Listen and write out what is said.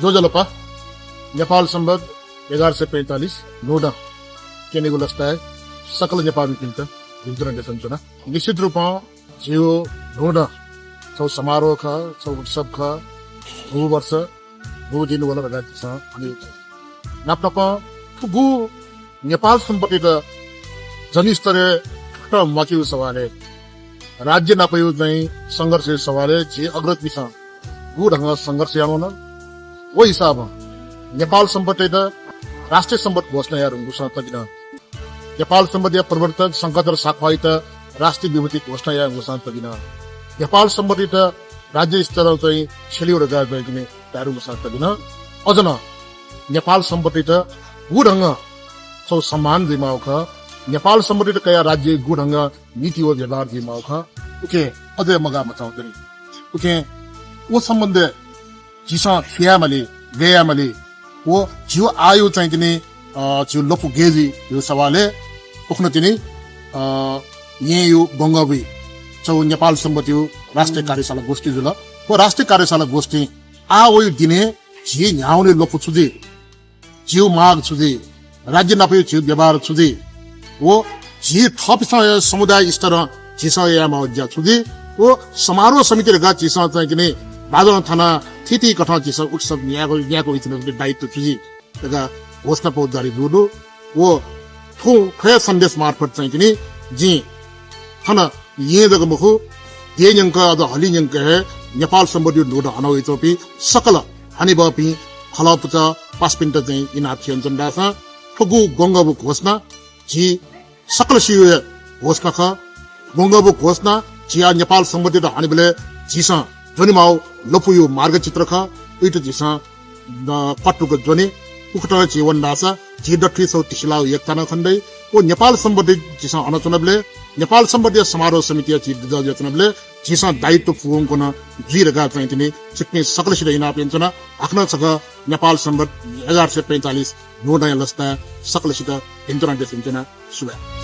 जोजलपा नेपाल सम्बत 1145 नोडा केनेगो लस्ता है सकल नेपाली पिंता विंतरण देशंचना निश्चित रूप जियो नोडा छौ समारोह का छौ उत्सव का गु वर्ष गु दिन वाला राज्य छ अनि नाप्नप गु नेपाल सम्पत्ति त जनिस्तरे त मकिउ सवाले राज्य नापयु चाहिँ संघर्ष सवाले जे अग्रति छ गु ढंग संघर्ष यानो न वो हिसाब नेपाल सम्पत्ति त राष्ट्रिय सम्पत्ति घोषणा यार घोषणा तकिन नेपाल सम्पत्ति प्रवर्तक संकट र साखवाई त राष्ट्रिय विभूति घोषणा या घोषणा तकिन नेपाल सम्पत्ति त राज्य स्तर चाहिँ छेलियो र गाय किने तारु घोषणा तकिन अझ न नेपाल सम्पत्ति त गुढंग छौ सम्मान जिमाउ ख नेपाल सम्पत्ति त कया राज्य गुढंग नीति हो व्यवहार जिमाउ ख उके अझै मगा मचाउँदै उके वो सम्बन्ध जिसा खियामले गयामले वो जिउ आयु चाहिँ किने जिउ लपु गेजी यो सवालले उख्न तिनी ये यो गंगबी चौ नेपाल सम्बन्धी राष्ट्रिय कार्यशाला गोष्ठी जुल वो राष्ट्रिय कार्यशाला गोष्ठी आ वो दिने जी न्याउने लपु छुदे जिउ माग छुदे राज्य नापयो जिउ व्यवहार छुदे वो जी थप समुदाय स्तर जिसा यामा ज्या छुदे वो समारोह समिति गा जिसा चाहिँ किने बादल थाना थिति कथा जिसा उत्सव न्याको इतने दायित्व छुजी तगा घोषणा पौधारी दुलु वो थो खय सन्देश मार्फत चाहिँ किने जी हन ये जग मुखु ये यंक अद हलि यंक है नेपाल सम्बन्धी नोड हनौ इतोपि सकल हनि बपि खलपुचा पासपिन्ट चाहिँ इनाथि जन्दासा ठगु गंगबु घोषणा जी सकल शिव घोषणा ख गंगबु घोषणा जिया नेपाल सम्बन्धी हनि बेले जिसा जोनिमाउ लपुयो मार्गचित्र ख उइट जिसा पट्टुको जोनि उखटा जीवन दासा जी डट्ठी सौ तिसलाउ एकताना खण्डै ओ नेपाल सम्बन्धी जिसा अनचनबले नेपाल सम्बन्धी समारोह समिति छि जजनबले जिसा दायित्व पुगुको न जिरगा चाहिँ तिनी सिक्ने सकल सिदैना पेन्चना आख्न सक नेपाल सम्बन्ध 1145 नोडा लस्ता सकल सित इन्टरनेट पेन्चना सुबा